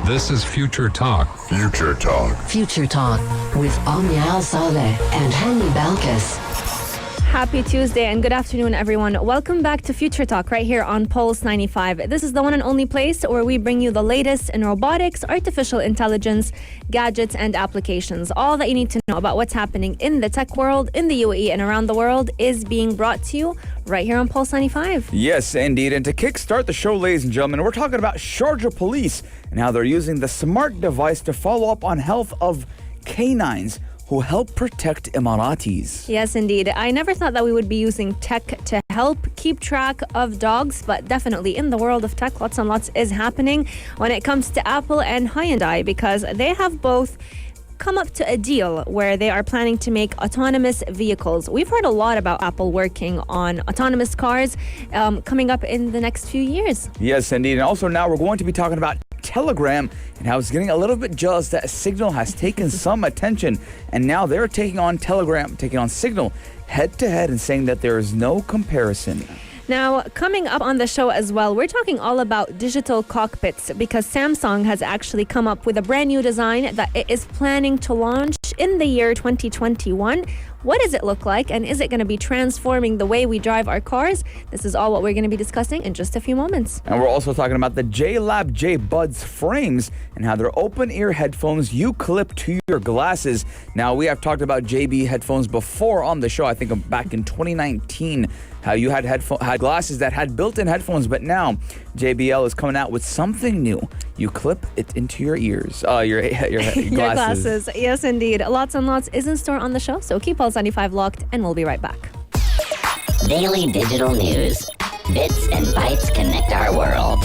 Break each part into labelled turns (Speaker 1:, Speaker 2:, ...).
Speaker 1: This is Future Talk.
Speaker 2: Future Talk.
Speaker 3: Future Talk with Omnia Saleh and Hani Balkis.
Speaker 4: Happy Tuesday and good afternoon, everyone. Welcome back to Future Talk right here on Pulse 95. This is the one and only place where we bring you the latest in robotics, artificial intelligence, gadgets, and applications. All that you need to know about what's happening in the tech world, in the UAE, and around the world is being brought to you right here on Pulse 95.
Speaker 5: Yes, indeed. And to kickstart the show, ladies and gentlemen, we're talking about Sharjah police and how they're using the smart device to follow up on health of K9s who help protect Emiratis.
Speaker 4: Yes, indeed. I never thought that we would be using tech to help keep track of dogs, but definitely in the world of tech, lots and lots is happening when it comes to Apple and Hyundai, because they have both come up to a deal where they are planning to make autonomous vehicles. We've heard a lot about Apple working on autonomous cars coming up in the next few years.
Speaker 5: Yes, indeed. And also now we're going to be talking about Telegram and how it's getting a little bit jealous that Signal has taken some attention, and now they're taking on Signal head to head and saying that there is no comparison.
Speaker 4: Now, coming up on the show as well, we're talking all about digital cockpits because Samsung has actually come up with a brand new design that it is planning to launch in the year 2021. What does it look like, and is it going to be transforming the way we drive our cars? This is all what we're going to be discussing in just a few moments.
Speaker 5: And we're also talking about the JLab J Buds frames and how they're open ear headphones you clip to your glasses. Now, we have talked about JB headphones before on the show, I think back in 2019, how you had glasses that had built-in headphones, but now JBL is coming out with something new. You clip it into your ears, your glasses.
Speaker 4: Your glasses, yes indeed. Lots and lots is in store on the show, so keep Pulse 95 locked and we'll be right back.
Speaker 3: Daily digital news. Bits and bytes connect our world.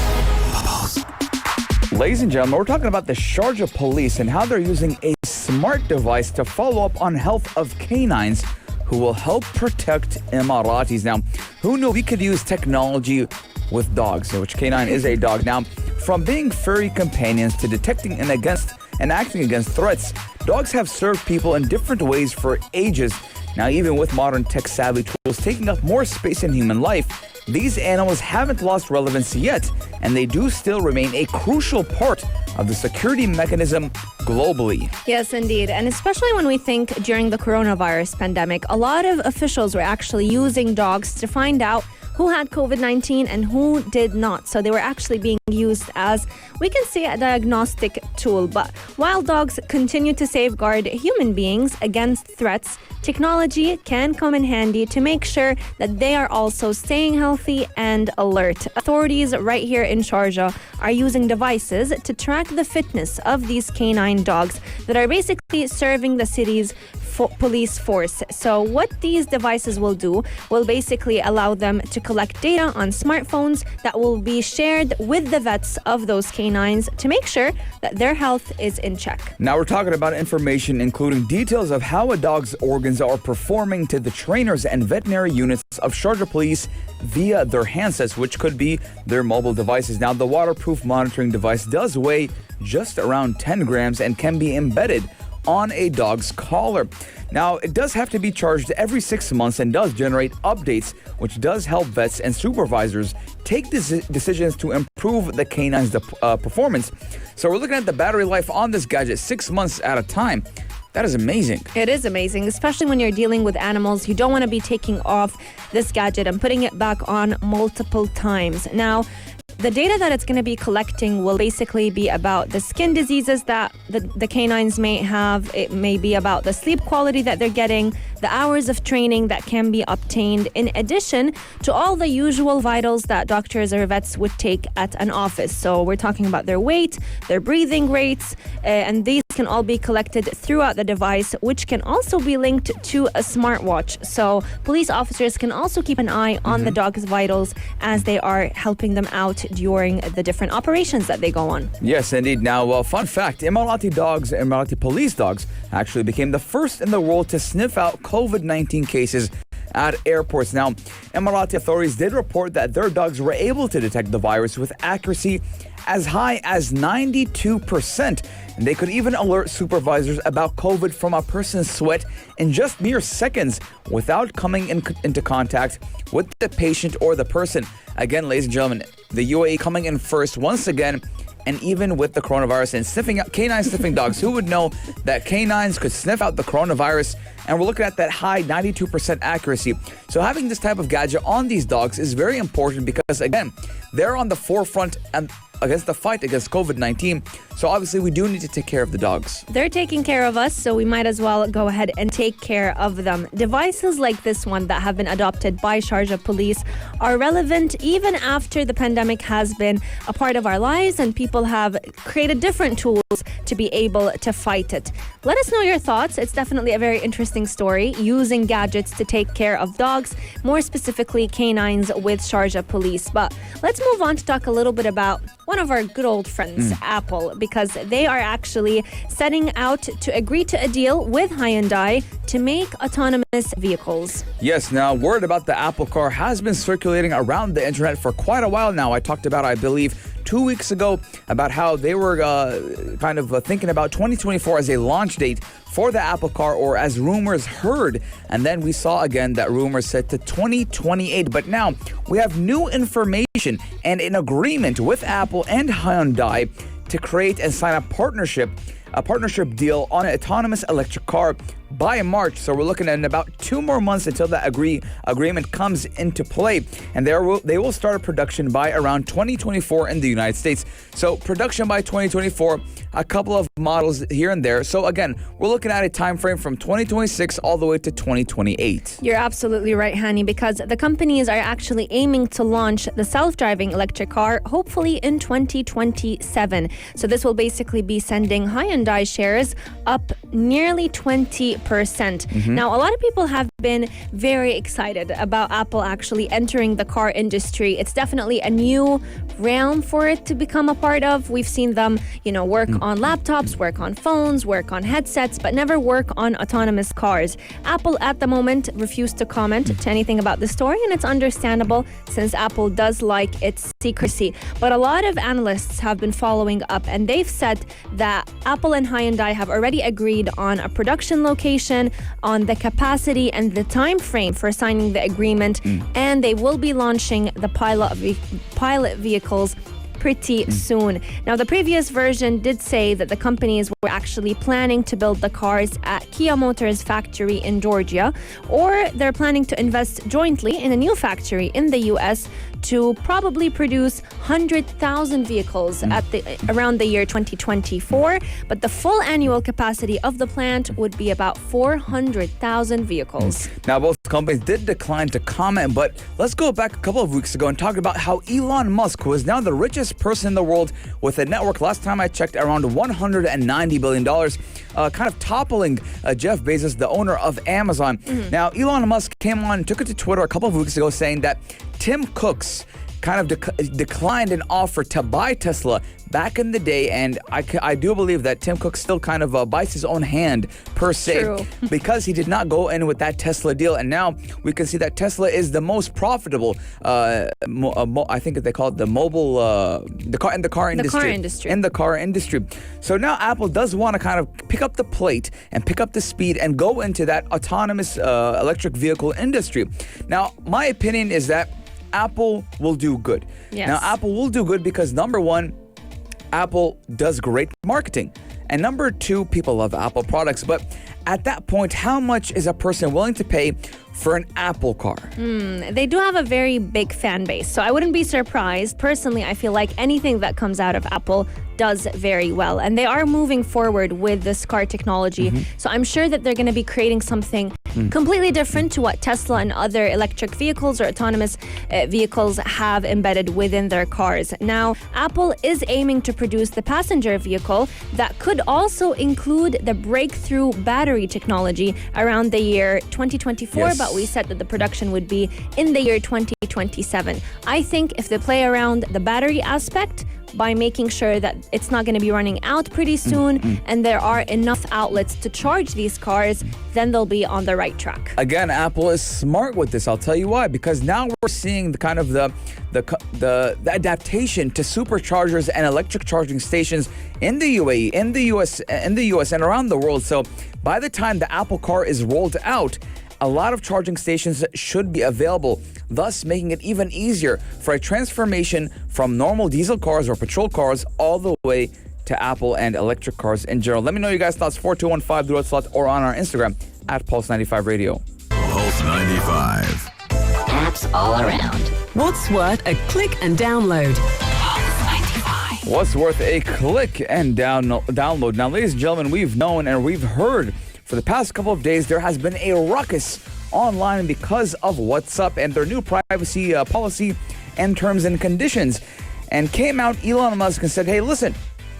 Speaker 5: Ladies and gentlemen, we're talking about the Sharjah police and how they're using a smart device to follow up on health of K9s who will help protect Emiratis. Now, who knew we could use technology with dogs, which K9 is a dog. Now, from being furry companions to detecting and acting against threats, dogs have served people in different ways for ages. Now, even with modern tech-savvy tools taking up more space in human life, these animals haven't lost relevancy yet, and they do still remain a crucial part of the security mechanism globally.
Speaker 4: Yes, indeed. And especially when we think during the coronavirus pandemic, a lot of officials were actually using dogs to find out who had COVID-19 and who did not. So they were actually being used as, we can say, a diagnostic tool. But while dogs continue to safeguard human beings against threats, technology can come in handy to make sure that they are also staying healthy and alert. Authorities right here in Sharjah are using devices to track the fitness of these canine dogs that are basically serving the city's police force. So what these devices will do will basically allow them to collect data on smartphones that will be shared with the vets of those canines to make sure that their health is in check.
Speaker 5: Now we're talking about information including details of how a dog's organs are performing to the trainers and veterinary units of Sharjah police via their handsets, which could be their mobile devices. Now, the waterproof monitoring device does weigh just around 10 grams and can be embedded on a dog's collar. Now, it does have to be charged every 6 months and does generate updates, which does help vets and supervisors take decisions to improve the canine's performance. So we're looking at the battery life on this gadget 6 months at a time. That is amazing.
Speaker 4: It is amazing, especially when you're dealing with animals. You don't want to be taking off this gadget and putting it back on multiple times. Now, the data that it's going to be collecting will basically be about the skin diseases that the canines may have. It may be about the sleep quality that they're getting, the hours of training that can be obtained, in addition to all the usual vitals that doctors or vets would take at an office. So we're talking about their weight, their breathing rates, and these can all be collected throughout the device, which can also be linked to a smartwatch. So police officers can also keep an eye on the dog's vitals as they are helping them out during the different operations that they go on.
Speaker 5: Yes, indeed. Now, fun fact, Emirati police dogs actually became the first in the world to sniff out COVID-19 cases at airports. Now, Emirati authorities did report that their dogs were able to detect the virus with accuracy as high as 92%. And they could even alert supervisors about COVID from a person's sweat in just mere seconds without coming into contact with the patient or the person. Again, ladies and gentlemen, the UAE coming in first once again and even with the coronavirus and sniffing out K9 sniffing dogs, who would know that K9s could sniff out the coronavirus? And we're looking at that high 92% accuracy. So having this type of gadget on these dogs is very important because, again, they're on the forefront and against the fight against COVID-19. So obviously we do need to take care of the dogs.
Speaker 4: They're taking care of us, so we might as well go ahead and take care of them. Devices like this one that have been adopted by Sharjah police are relevant even after the pandemic has been a part of our lives and people have created different tools to be able to fight it. Let us know your thoughts. It's definitely a very interesting story, using gadgets to take care of dogs, more specifically K9s with Sharjah police. But let's move on to talk a little bit about one of our good old friends, Apple, because they are actually setting out to agree to a deal with Hyundai to make autonomous vehicles.
Speaker 5: Yes, now word about the Apple car has been circulating around the internet for quite a while now. I talked about, I believe, 2 weeks ago about how they were thinking about 2024 as a launch date for the Apple car, or as rumors heard. And then we saw again that rumors said to 2028. But now we have new information and an agreement with Apple and Hyundai to create and sign a partnership deal on an autonomous electric car by March. So we're looking at about 2 more months until that agreement comes into play. And they will start a production by around 2024 in the United States. So production by 2024, a couple of models here and there. So again, we're looking at a time frame from 2026 all the way to 2028.
Speaker 4: You're absolutely right, Hani, because the companies are actually aiming to launch the self-driving electric car hopefully in 2027. So this will basically be sending Hyundai shares up nearly 20%. Now, a lot of people have been very excited about Apple actually entering the car industry. It's definitely a new realm for it to become a part of. We've seen them, work on laptops, work on phones, work on headsets, but never work on autonomous cars. Apple at the moment refused to comment to anything about the story, and it's understandable since Apple does like its secrecy. But a lot of analysts have been following up, and they've said that Apple and Hyundai have already agreed on a production location, on the capacity and the time frame for signing the agreement, and they will be launching the pilot vehicles pretty soon. Now, the previous version did say that the companies were actually planning to build the cars at Kia Motors factory in Georgia, or they're planning to invest jointly in a new factory in the US to probably produce 100,000 vehicles around the year 2024. But the full annual capacity of the plant would be about 400,000 vehicles.
Speaker 5: Now, both companies did decline to comment, but let's go back a couple of weeks ago and talk about how Elon Musk, who is now the richest person in the world with a network, last time I checked, around $190 billion, kind of toppling Jeff Bezos, the owner of Amazon. Now, Elon Musk came on and took it to Twitter a couple of weeks ago saying that Tim Cook's kind of declined an offer to buy Tesla back in the day, and I do believe that Tim Cook still kind of bites his own hand per se.
Speaker 4: True.
Speaker 5: Because he did not go in with that Tesla deal, and now we can see that Tesla is the most profitable. I think they call it the car industry. So now Apple does want to kind of pick up the plate and pick up the speed and go into that autonomous electric vehicle industry. Now, my opinion is that Apple will do good.
Speaker 4: Yes.
Speaker 5: Now, Apple will do good because, number one, Apple does great marketing. And number two, people love Apple products. But at that point, how much is a person willing to pay for an Apple car?
Speaker 4: They do have a very big fan base, so I wouldn't be surprised. Personally, I feel like anything that comes out of Apple does very well, and they are moving forward with this car technology. So I'm sure that they're going to be creating something completely different to what Tesla and other electric vehicles or autonomous vehicles have embedded within their cars. Now, Apple is aiming to produce the passenger vehicle that could also include the breakthrough battery technology around the year 2024,
Speaker 5: Yes.
Speaker 4: but we said that the production would be in the year 2027. I think if they play around the battery aspect by making sure that it's not going to be running out pretty soon and there are enough outlets to charge these cars, then they'll be on the right track.
Speaker 5: Again, Apple is smart with this. I'll tell you why. Because now we're seeing the kind of the adaptation to superchargers and electric charging stations in the UAE, in the US, and around the world. So by the time the Apple car is rolled out, a lot of charging stations should be available, thus making it even easier for a transformation from normal diesel cars or petrol cars all the way to Apple and electric cars in general. Let me know your guys' thoughts, 4215 through slot or on our Instagram at Pulse95 Radio.
Speaker 1: Pulse 95.
Speaker 3: Apps all around.
Speaker 2: What's worth a click and download?
Speaker 5: What's worth a click and download? Now, ladies and gentlemen, we've known and we've heard for the past couple of days there has been a ruckus online because of WhatsApp and their new privacy policy and terms and conditions. And came out Elon Musk and said, hey, listen,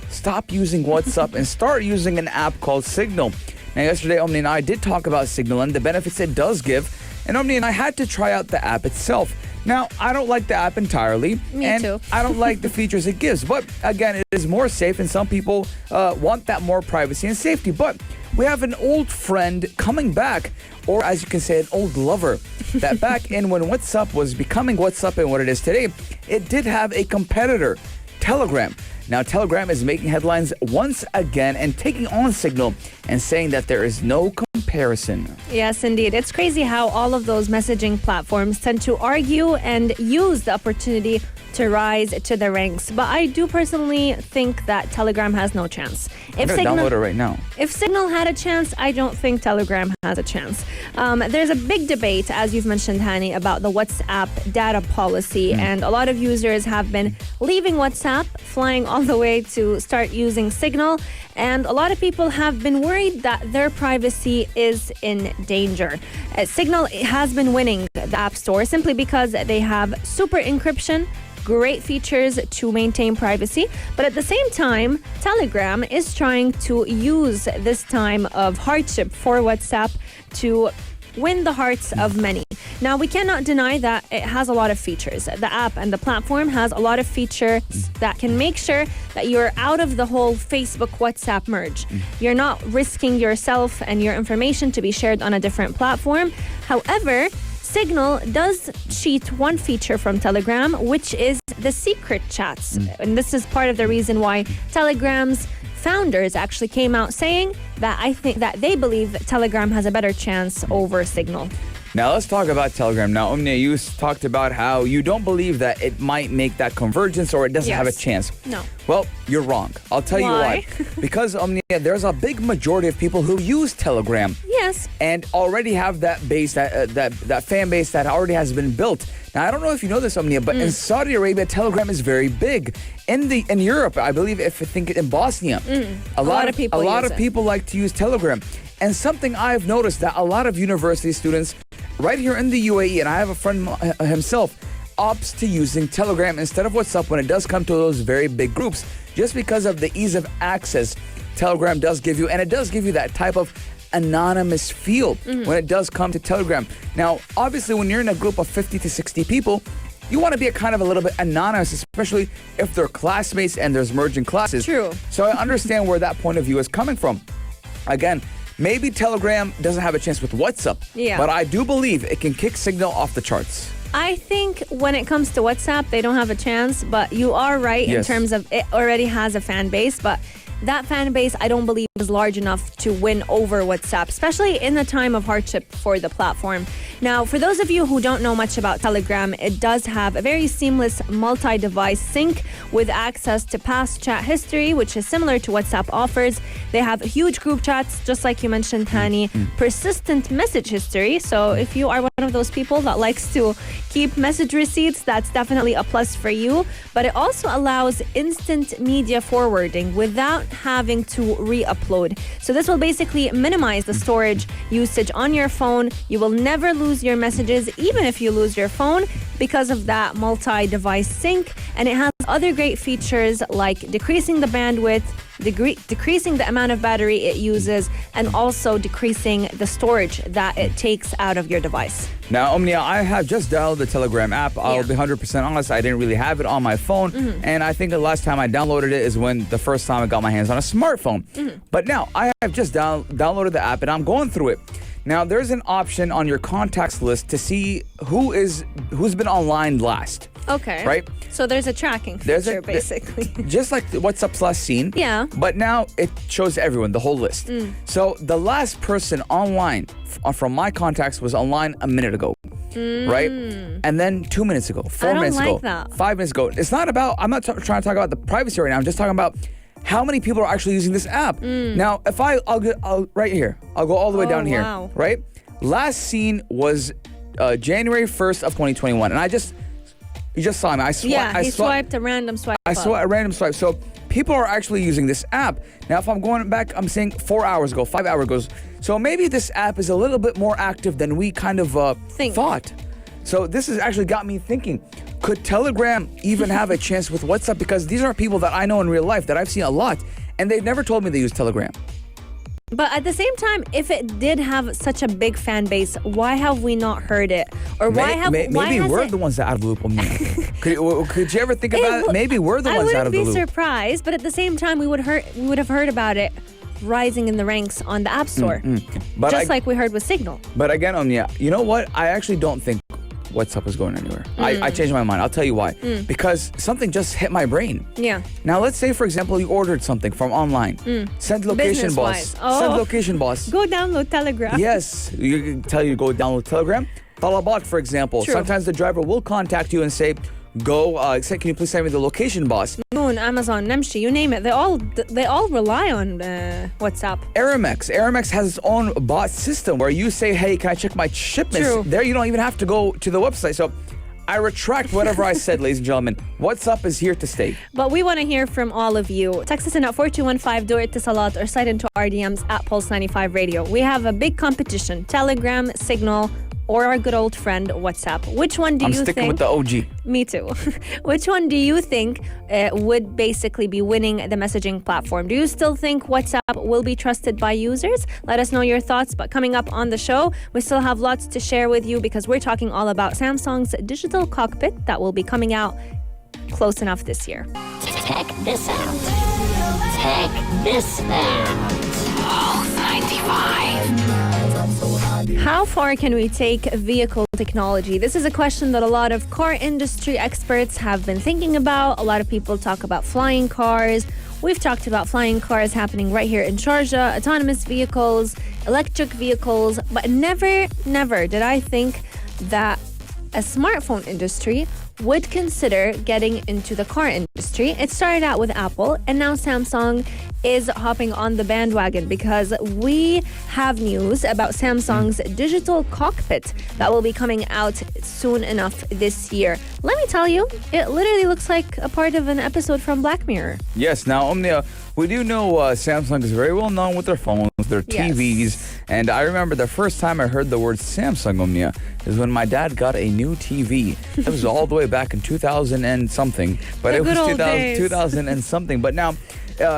Speaker 5: stop using WhatsApp and start using an app called Signal. Now, yesterday, Omni and I did talk about Signal and the benefits it does give. And Omni and I had to try out the app itself. Now, I don't like the app entirely.
Speaker 4: Me too.
Speaker 5: I don't like the features it gives. But again, it is more safe and some people want that more privacy and safety. But we have an old friend coming back, or as you can say, an old lover, that back in when WhatsApp was becoming WhatsApp and what it is today, it did have a competitor, Telegram. Now, Telegram is making headlines once again and taking on Signal and saying that there is no comparison.
Speaker 4: Yes, indeed. It's crazy how all of those messaging platforms tend to argue and use the opportunity to rise to the ranks. But I do personally think that Telegram has no chance.
Speaker 5: I'm going to download it right now.
Speaker 4: If Signal had a chance, I don't think Telegram has a chance. There's a big debate, as you've mentioned, Hani, about the WhatsApp data policy. And a lot of users have been leaving WhatsApp, flying all the way to start using Signal. And a lot of people have been worried that their privacy is in danger. Signal has been winning the App Store simply because they have super encryption, great features to maintain privacy, but at the same time, Telegram is trying to use this time of hardship for WhatsApp to win the hearts of many. Now, we cannot deny that it has a lot of features. The app and the platform has a lot of features that can make sure that you're out of the whole Facebook WhatsApp merge. You're not risking yourself and your information to be shared on a different platform. However, Signal does cheat one feature from Telegram, which is the secret chats. And this is part of the reason why Telegram's founders actually came out saying that I think that they believe that Telegram has a better chance over Signal.
Speaker 5: Now, let's talk about Telegram. Now, Omnia, you talked about how you don't believe that it might make that convergence or it doesn't have a chance.
Speaker 4: No.
Speaker 5: Well, you're wrong. I'll tell you why. Because, Omnia, there's a big majority of people who use Telegram.
Speaker 4: Yes.
Speaker 5: And already have that base, that fan base that already has been built. Now, I don't know if you know this, Omnia, but in Saudi Arabia, Telegram is very big. In Europe, I believe, in Bosnia, a lot of people like to use Telegram. And something I've noticed that a lot of university students right here in the UAE, and I have a friend himself, opts to using Telegram instead of WhatsApp when it does come to those very big groups, just because of the ease of access Telegram does give you, and it does give you that type of anonymous feel when it does come to Telegram. Now, obviously, when you're in a group of 50 to 60 people, you want to be a little bit anonymous, especially if they're classmates and there's merging classes.
Speaker 4: True.
Speaker 5: So I understand where that point of view is coming from. Again, maybe Telegram doesn't have a chance with WhatsApp, but I do believe it can kick Signal off the charts.
Speaker 4: I think when it comes to WhatsApp, they don't have a chance, but you are right in terms of it already has a fan base, but that fan base, I don't believe, is large enough to win over WhatsApp, especially in the time of hardship for the platform. Now, for those of you who don't know much about Telegram, it does have a very seamless multi-device sync with access to past chat history, which is similar to WhatsApp offers. They have huge group chats, just like you mentioned, Hani, persistent message history. So if you are one of those people that likes to keep message receipts, that's definitely a plus for you. But it also allows instant media forwarding without having to re-upload. So this will basically minimize the storage usage on your phone. You will never lose your messages, even if you lose your phone, because of that multi-device sync. And it has other great features like decreasing the bandwidth, decreasing the amount of battery it uses, and also decreasing the storage that it takes out of your device.
Speaker 5: Now, Omnia, I have just downloaded the Telegram app. I'll be 100% honest, I didn't really have it on my phone. And I think the last time I downloaded it is when the first time I got my hands on a smartphone. But now, I have just downloaded the app and I'm going through it. Now, there's an option on your contacts list to see who's been online last.
Speaker 4: Okay.
Speaker 5: Right?
Speaker 4: So there's a tracking
Speaker 5: There's
Speaker 4: feature, basically.
Speaker 5: Just like what's up's last seen.
Speaker 4: Yeah.
Speaker 5: But now it shows everyone, the whole list. So the last person online from my contacts was online a minute ago. Right? And then 2 minutes ago, 4 minutes
Speaker 4: like
Speaker 5: ago,
Speaker 4: that.
Speaker 5: 5 minutes ago. It's not about, I'm not trying to talk about the privacy right now. I'm just talking about how many people are actually using this app. Now, if I'll right here, I'll go all the way down here.
Speaker 4: Wow.
Speaker 5: Right? Last seen was January 1st of 2021. And you just saw me.
Speaker 4: He swiped a random swipe.
Speaker 5: I saw a random swipe. So people are actually using this app. Now, if I'm going back, I'm saying 4 hours ago, 5 hours ago. So maybe this app is a little bit more active than we kind of thought. So this has actually got me thinking, could Telegram even have a chance with WhatsApp? Because these are people that I know in real life that I've seen a lot, and they've never told me they use Telegram.
Speaker 4: But at the same time, if it did have such a big fan base, why have we not heard it? Or
Speaker 5: maybe we're the ones that are out of the loop on that. Could you ever think about it? Maybe we're the ones out of the loop.
Speaker 4: I wouldn't be surprised, but at the same time, we would have heard about it rising in the ranks on the App Store.
Speaker 5: But
Speaker 4: just like we heard with Signal.
Speaker 5: But again, you know what? I actually don't think WhatsApp is going anywhere. I changed my mind. I'll tell you why. Because something just hit my brain.
Speaker 4: Yeah.
Speaker 5: Now, let's say, for example, you ordered something from online. Send location, boss. Send location, boss.
Speaker 4: Go download Telegram.
Speaker 5: Yes. You can tell you to go download Telegram. Talabat, for example.
Speaker 4: True.
Speaker 5: Sometimes the driver will contact you and say, can you please send me the location, boss?
Speaker 4: Noon, Amazon, Namshi, you name it. They all rely on WhatsApp.
Speaker 5: Aramex has its own bot system where you say, hey, can I check my shipments?
Speaker 4: True.
Speaker 5: There you don't even have to go to the website. So I retract whatever I said, ladies and gentlemen. WhatsApp is here to stay.
Speaker 4: But we want to hear from all of you. Text us in at 4215, do it to Salat, or slide into our DMs at Pulse 95 Radio. We have a big competition. Telegram, Signal, or our good old friend WhatsApp. Which one do you think?
Speaker 5: I'm sticking with the OG.
Speaker 4: Me too. Which one do you think would basically be winning the messaging platform? Do you still think WhatsApp will be trusted by users? Let us know your thoughts. But coming up on the show, we still have lots to share with you because we're talking all about Samsung's digital cockpit that will be coming out close enough this year.
Speaker 3: Check this out. Check this out. Pulse 95.
Speaker 4: How far can we take vehicle technology? This is a question that a lot of car industry experts have been thinking about. A lot of people talk about flying cars. We've talked about flying cars happening right here in Sharjah, autonomous vehicles, electric vehicles, but never did I think that a smartphone industry would consider getting into the car industry. It started out with Apple, and now Samsung is hopping on the bandwagon because we have news about Samsung's digital cockpit that will be coming out soon enough this year. Let me tell you, it literally looks like a part of an episode from Black Mirror.
Speaker 5: Yes, now, Omnia, we do know Samsung is very well known with their phones, their TVs, and I remember the first time I heard the word Samsung, Omnia, is when my dad got a new TV. That was all the way back in 2000 and something, but it was 2000 and something. But now,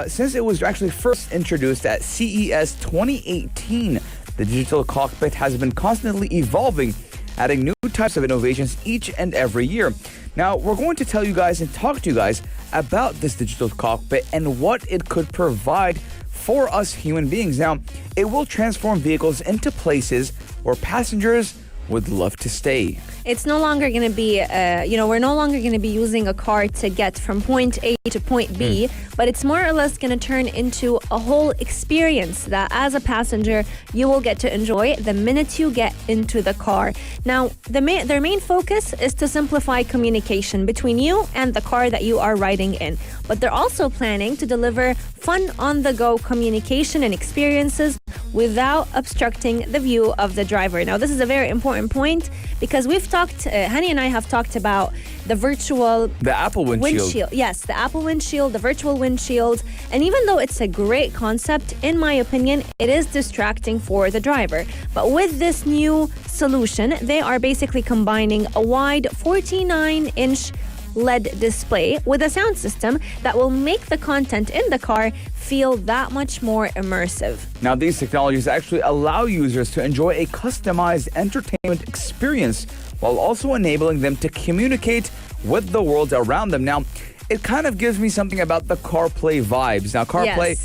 Speaker 5: since it was actually first introduced at CES 2018, the digital cockpit has been constantly evolving, adding new types of innovations each and every year. Now, we're going to tell you guys and talk to you guys about this digital cockpit and what it could provide for us human beings. Now, it will transform vehicles into places where passengers would love to stay.
Speaker 4: It's no longer going to be, we're no longer going to be using a car to get from point A to point B, but it's more or less going to turn into a whole experience that as a passenger, you will get to enjoy the minute you get into the car. Now, their main focus is to simplify communication between you and the car that you are riding in. But they're also planning to deliver fun on-the-go communication and experiences without obstructing the view of the driver. Now, this is a very important point because we've talked, Hani and I have talked about the Apple windshield. Yes, the Apple windshield, the virtual windshield. And even though it's a great concept, in my opinion, it is distracting for the driver. But with this new solution, they are basically combining a wide 49-inch LED display with a sound system that will make the content in the car feel that much more immersive.
Speaker 5: Now, these technologies actually allow users to enjoy a customized entertainment experience while also enabling them to communicate with the world around them. Now, it kind of gives me something about the CarPlay vibes. Now, CarPlay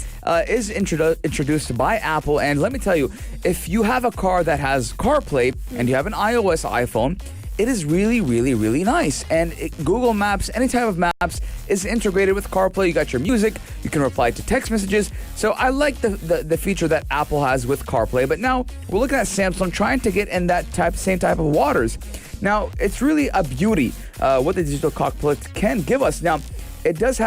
Speaker 5: is introduced by Apple, and let me tell you, if you have a car that has CarPlay and you have an iOS iPhone, it is really, really, really nice. And Google Maps, any type of maps, is integrated with CarPlay. You got your music. You can reply to text messages. So I like the feature that Apple has with CarPlay. But now we're looking at Samsung trying to get in that same type of waters. Now, it's really a beauty what the digital cockpit can give us. Now, it is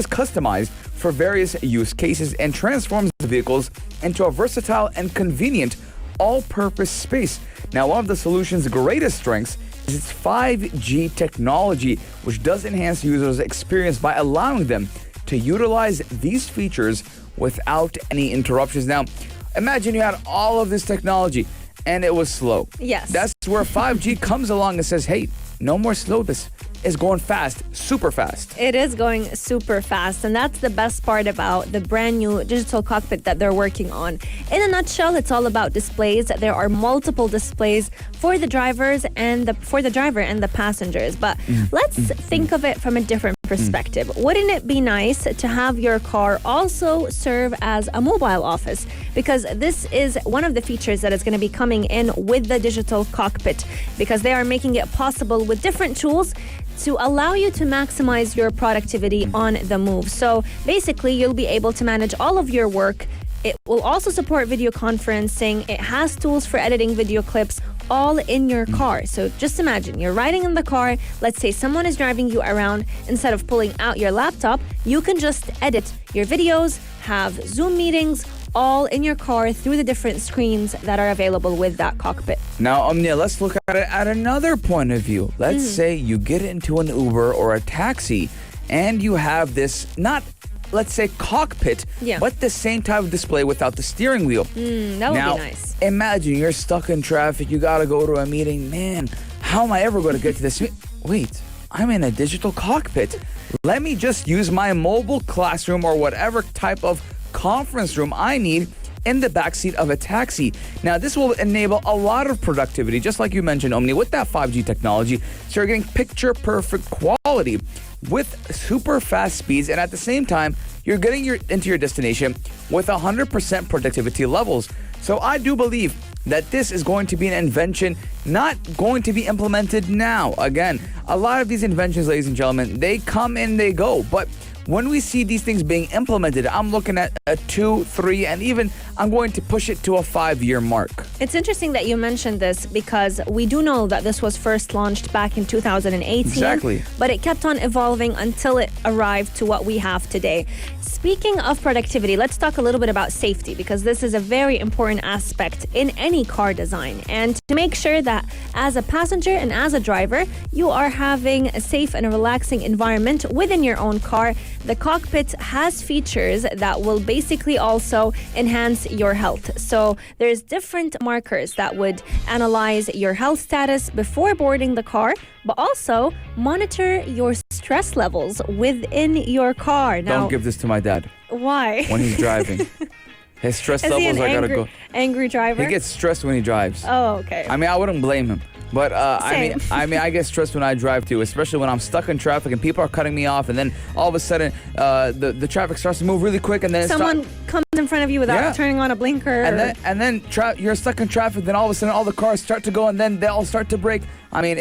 Speaker 5: customized for various use cases and transforms the vehicles into a versatile and convenient all-purpose space. Now, one of the solution's greatest strengths is its 5G technology, which does enhance users' experience by allowing them to utilize these features without any interruptions. Now, imagine you had all of this technology and it was slow.
Speaker 4: Yes.
Speaker 5: That's where 5G comes along and says, hey, no more slowness. It's going fast, super fast.
Speaker 4: It is going super fast, and that's the best part about the brand new digital cockpit that they're working on. In a nutshell, it's all about displays. There are multiple displays for the drivers and the driver and the passengers. But let's think of it from a different perspective. Wouldn't it be nice to have your car also serve as a mobile office? Because this is one of the features that is going to be coming in with the digital cockpit, because they are making it possible with different tools to allow you to maximize your productivity on the move. So basically, you'll be able to manage all of your work. It will also support video conferencing. It has tools for editing video clips, all in your car. So just imagine you're riding in the car. Let's say someone is driving you around. Instead of pulling out your laptop, you can just edit your videos, have Zoom meetings, all in your car through the different screens that are available with that cockpit.
Speaker 5: Now, Omnia, let's look at it at another point of view. Let's say you get into an Uber or a taxi and you have this, not, let's say, cockpit, but the same type of display without the steering wheel.
Speaker 4: That would be nice.
Speaker 5: Imagine you're stuck in traffic. You got to go to a meeting. Man, how am I ever going to get to this? Wait, I'm in a digital cockpit. Let me just use my mobile classroom or whatever type of conference room I need in the backseat of a taxi. Now, this will enable a lot of productivity, just like you mentioned, Omni, with that 5G technology. So you're getting picture-perfect quality with super fast speeds, and at the same time, you're getting into your destination with 100% productivity levels. So I do believe that this is going to be an invention not going to be implemented now. Again, a lot of these inventions, ladies and gentlemen, they come and they go, but when we see these things being implemented, I'm looking at a 2, 3, and even I'm going to push it to a 5-year mark.
Speaker 4: It's interesting that you mentioned this because we do know that this was first launched back in 2018.
Speaker 5: Exactly.
Speaker 4: But it kept on evolving until it arrived to what we have today. Speaking of productivity, let's talk a little bit about safety, because this is a very important aspect in any car design. And to make sure that as a passenger and as a driver, you are having a safe and a relaxing environment within your own car, the cockpit has features that will basically also enhance your health. So there's different markers that would analyze your health status before boarding the car, but also monitor your stress levels within your car. Now,
Speaker 5: don't give this to my dad.
Speaker 4: Why?
Speaker 5: When he's driving. His stress
Speaker 4: Is
Speaker 5: levels
Speaker 4: he
Speaker 5: are
Speaker 4: an
Speaker 5: going to go.
Speaker 4: angry driver?
Speaker 5: He gets stressed when he drives.
Speaker 4: Oh, okay.
Speaker 5: I mean, I wouldn't blame him. But
Speaker 4: Same.
Speaker 5: I get stressed when I drive too, especially when I'm stuck in traffic and people are cutting me off, and then all of a sudden the traffic starts to move really quick, and then
Speaker 4: someone comes in front of you without turning on a blinker.
Speaker 5: And then you're stuck in traffic. Then all of a sudden all the cars start to go, and then they all start to brake. I mean,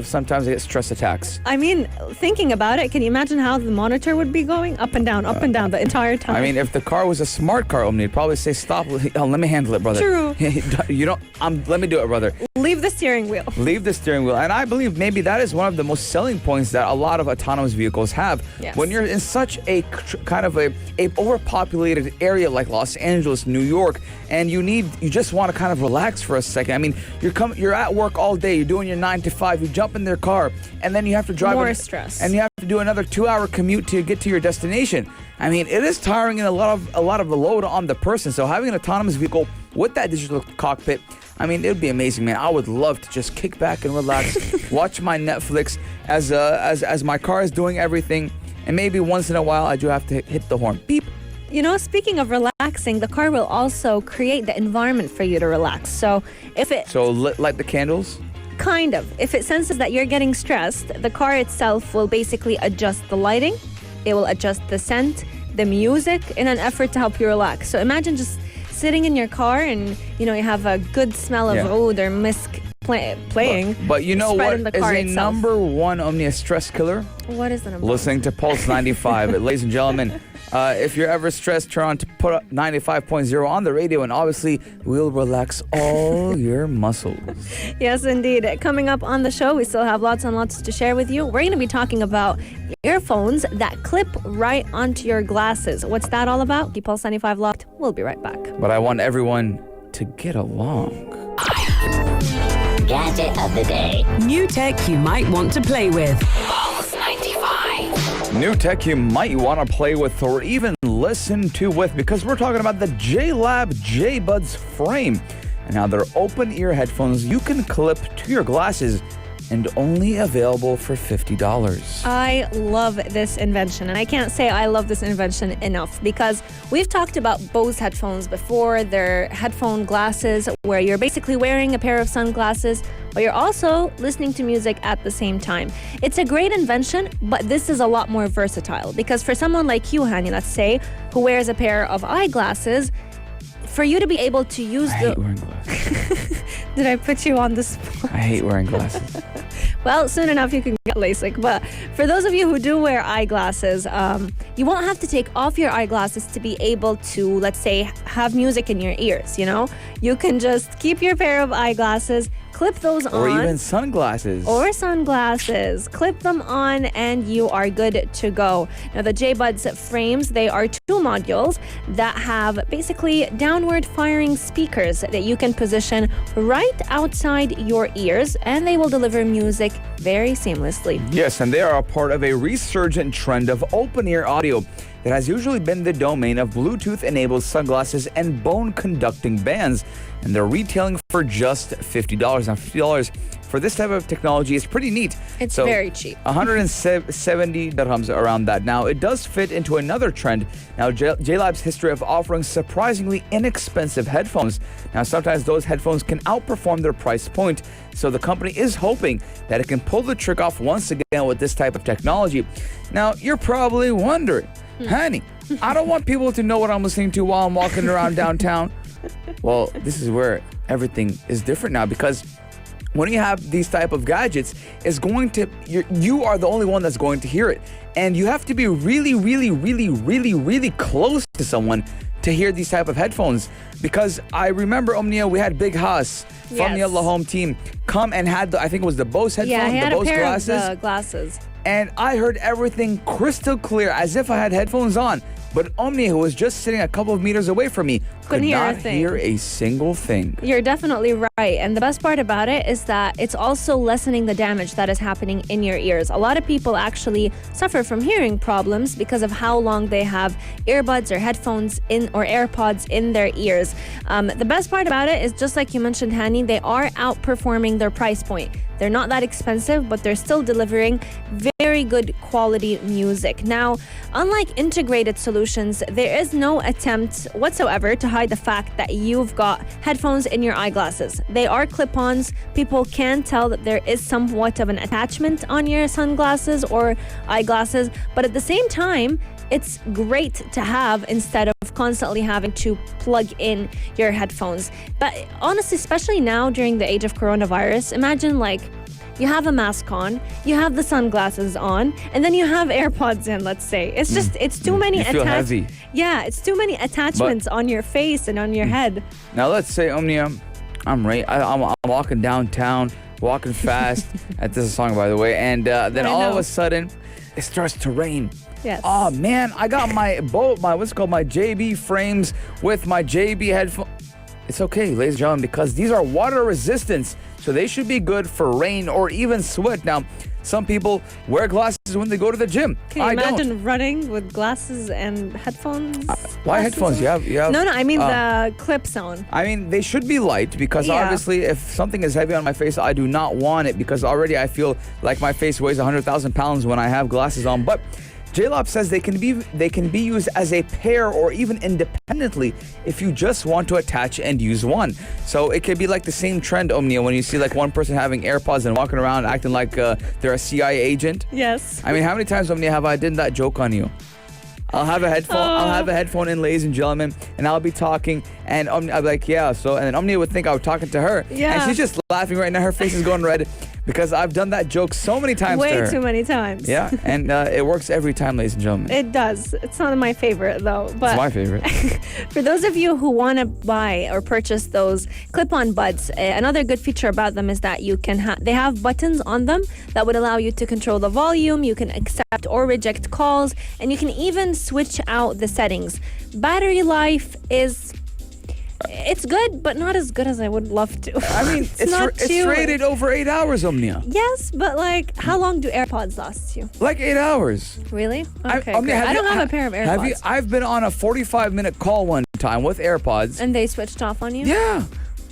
Speaker 5: sometimes I get stress attacks.
Speaker 4: I mean, thinking about it, can you imagine how the monitor would be going up and down the entire time?
Speaker 5: I mean, if the car was a smart car, Omni, it'd probably say, stop, let me handle it, brother.
Speaker 4: True.
Speaker 5: Let me do it, brother.
Speaker 4: Leave the steering wheel.
Speaker 5: Leave the steering wheel. And I believe maybe that is one of the most selling points that a lot of autonomous vehicles have.
Speaker 4: Yes.
Speaker 5: When you're in such a kind of a overpopulated area like Los Angeles, New York, and you just want to kind of relax for a second. I mean, you're at work all day, you're doing your 9 to 5, you jump in their car, and then you have to drive
Speaker 4: more stress,
Speaker 5: and you have to do another 2-hour commute to get to your destination. I mean, it is tiring and a lot of the load on the person. So having an autonomous vehicle with that digital cockpit, I mean, it would be amazing, man. I would love to just kick back and relax, watch my Netflix as my car is doing everything, and maybe once in a while I do have to hit the horn. Beep.
Speaker 4: You know, speaking of relaxing, the car will also create the environment for you to relax. So
Speaker 5: light the candles.
Speaker 4: Kind of. If it senses that you're getting stressed, the car itself will basically adjust the lighting. It will adjust the scent, the music, in an effort to help you relax. So imagine just sitting in your car and, you have a good smell of oud or musk playing.
Speaker 5: But you know
Speaker 4: spread
Speaker 5: what
Speaker 4: in the
Speaker 5: is
Speaker 4: car
Speaker 5: a
Speaker 4: itself.
Speaker 5: number one Omnia stress killer?
Speaker 4: What is the number?
Speaker 5: Listening to Pulse 95. Ladies and gentlemen, if you're ever stressed, turn on to put up 95.0 on the radio, and obviously we'll relax all your muscles.
Speaker 4: Yes, indeed. Coming up on the show, we still have lots and lots to share with you. We're going to be talking about earphones that clip right onto your glasses. What's that all about? Keep Pulse 95 locked. We'll be right back.
Speaker 5: But I want everyone to get along.
Speaker 3: Gadget of the day.
Speaker 2: New tech you might want to play with. Pulse 95.
Speaker 5: New tech you might want to play with or even listen to with, because we're talking about the J-Lab J-Buds frame. And now they're open ear headphones you can clip to your glasses and only available for $50.
Speaker 4: I love this invention, and I can't say I love this invention enough, because we've talked about Bose headphones before. They're headphone glasses where you're basically wearing a pair of sunglasses, but you're also listening to music at the same time. It's a great invention, but this is a lot more versatile, because for someone like you, Hani, let's say, who wears a pair of eyeglasses, for you to be able to use
Speaker 5: I hate wearing glasses.
Speaker 4: Did I put you on the spot?
Speaker 5: I hate wearing glasses.
Speaker 4: Well, soon enough you can get LASIK. But for those of you who do wear eyeglasses, you won't have to take off your eyeglasses to be able to, let's say, have music in your ears, you know? You can just keep your pair of eyeglasses, clip those on.
Speaker 5: Or even sunglasses.
Speaker 4: Or sunglasses. Clip them on and you are good to go. Now, the J-Buds frames, they are two modules that have basically downward firing speakers that you can position right outside your ears, and they will deliver music very seamlessly.
Speaker 5: Yes, and they are a part of a resurgent trend of open-ear audio that has usually been the domain of Bluetooth-enabled sunglasses and bone-conducting bands, and they're retailing for just $50. Now, $50 for this type of technology is pretty neat.
Speaker 4: It's very cheap.
Speaker 5: 170 dirhams around that. Now, it does fit into another trend. Now, J-Lab's history of offering surprisingly inexpensive headphones. Now, sometimes those headphones can outperform their price point, so the company is hoping that it can pull the trick off once again with this type of technology. Now, you're probably wondering, honey, I don't want people to know what I'm listening to while I'm walking around downtown. Well, this is where everything is different now, because when you have these type of gadgets, you are the only one that's going to hear it. And you have to be really, really, really, really, really close to someone to hear these type of headphones. Because I remember, Omnia, we had Big Haas from the Allah Home team come and had I think it was the Bose headphones,
Speaker 4: Yeah, he had
Speaker 5: the Bose
Speaker 4: a pair
Speaker 5: glasses.
Speaker 4: of glasses.
Speaker 5: And I heard everything crystal clear as if I had headphones on. But Omnia, who was just sitting a couple of meters away from me, could
Speaker 4: Couldn't hear a
Speaker 5: not
Speaker 4: thing.
Speaker 5: hear a single thing.
Speaker 4: You're definitely right. And the best part about it is that it's also lessening the damage that is happening in your ears. A lot of people actually suffer from hearing problems because of how long they have earbuds or headphones in or AirPods in their ears. The best part about it is, just like you mentioned, Hani, they are outperforming their price point. They're not that expensive, but they're still delivering very good quality music. Now, unlike integrated solutions, there is no attempt whatsoever to hide the fact that you've got headphones in your eyeglasses. They are clip-ons. People can tell that there is somewhat of an attachment on your sunglasses or eyeglasses, but at the same time, it's great to have instead of constantly having to plug in your headphones. But honestly, especially now during the age of coronavirus, imagine like you have a mask on, you have the sunglasses on, and then you have AirPods in, let's say. It's just, it's too many
Speaker 5: You feel heavy.
Speaker 4: Yeah, it's too many attachments on your face and on your head.
Speaker 5: Now, let's say, Omnia, I'm walking downtown, walking fast. This is a song, by the way. And then all of a sudden, it starts to rain.
Speaker 4: Yes.
Speaker 5: Oh, man, I got my JB frames with my JB headphones. It's okay, ladies and gentlemen, because these are water resistant, so they should be good for rain or even sweat. Now, some people wear glasses when they go to the gym.
Speaker 4: Can you imagine running with glasses and headphones?
Speaker 5: Why headphones? You have
Speaker 4: No, I mean the clips on.
Speaker 5: I mean, they should be light, because obviously if something is heavy on my face, I do not want it, because already I feel like my face weighs 100,000 pounds when I have glasses on. But J-Lab says they can be used as a pair or even independently if you just want to attach and use one. So it could be like the same trend, Omnia, when you see like one person having AirPods and walking around acting like they're a CIA agent.
Speaker 4: Yes.
Speaker 5: I mean, how many times, Omnia, have I done that joke on you? I'll have a headphone. I'll have a headphone in, ladies and gentlemen, and I'll be talking. And I'll be like, yeah. So, and then Omnia would think I was talking to her.
Speaker 4: Yeah.
Speaker 5: And she's just laughing right now. Her face is going red because I've done that joke so many times to her.
Speaker 4: Way too many times.
Speaker 5: Yeah, and it works every time, ladies and gentlemen.
Speaker 4: It does. It's not my favorite though. But
Speaker 5: It's my favorite.
Speaker 4: for those of you who want to buy or purchase those clip-on buds, another good feature about them is that you can they have buttons on them that would allow you to control the volume. You can accept or reject calls, and you can even switch out the settings. Battery life is. It's good, but not as good as I would love to.
Speaker 5: I mean, it's rated over 8 hours, Omnia.
Speaker 4: Yes, but like, how long do AirPods last you?
Speaker 5: Like 8 hours.
Speaker 4: Really? Okay,
Speaker 5: Omnia,
Speaker 4: great. I don't have a pair of AirPods.
Speaker 5: I've been on a 45-minute call one time with AirPods.
Speaker 4: And they switched off on you?
Speaker 5: Yeah.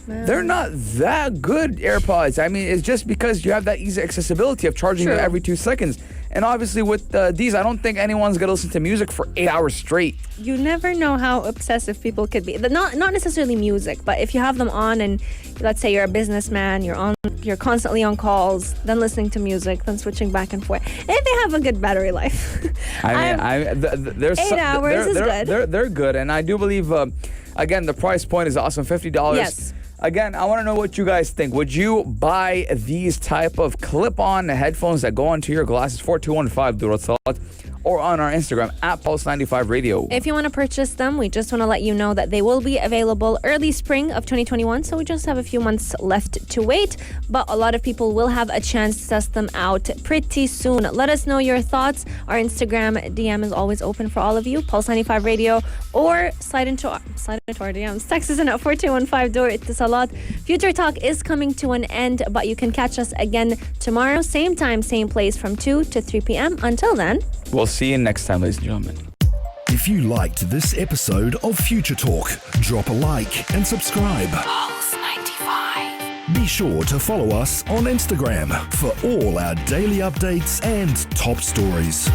Speaker 5: They're not that good, AirPods. I mean, it's just because you have that easy accessibility of charging them every 2 seconds. And obviously with these, I don't think anyone's going to listen to music for 8 hours straight.
Speaker 4: You never know how obsessive people could be. Not necessarily music, but if you have them on and let's say you're a businessman, you're constantly on calls, then listening to music, then switching back and forth. If they have a good battery life.
Speaker 5: There's
Speaker 4: 8 hours is good.
Speaker 5: They're good. And I do believe, again, the price point is awesome, $50.
Speaker 4: Yes.
Speaker 5: Again, I want to know what you guys think. Would you buy these type of clip-on headphones that go onto your glasses? 4215 or on our Instagram at Pulse95 Radio.
Speaker 4: If you want to purchase them, we just want to let you know that they will be available early spring of 2021. So we just have a few months left to wait. But a lot of people will have a chance to test them out pretty soon. Let us know your thoughts. Our Instagram DM is always open for all of you. Pulse95 Radio, or slide into our DMs. Text us in at 4215 door Ittisalat. Future Talk is coming to an end, but you can catch us again tomorrow, same time, same place from 2 to 3 p.m. Until then,
Speaker 5: we'll see you next time, ladies and gentlemen.
Speaker 1: If you liked this episode of Future Talk, drop a like and subscribe.
Speaker 2: Pulse 95.
Speaker 1: Be sure to follow us on Instagram for all our daily updates and top stories.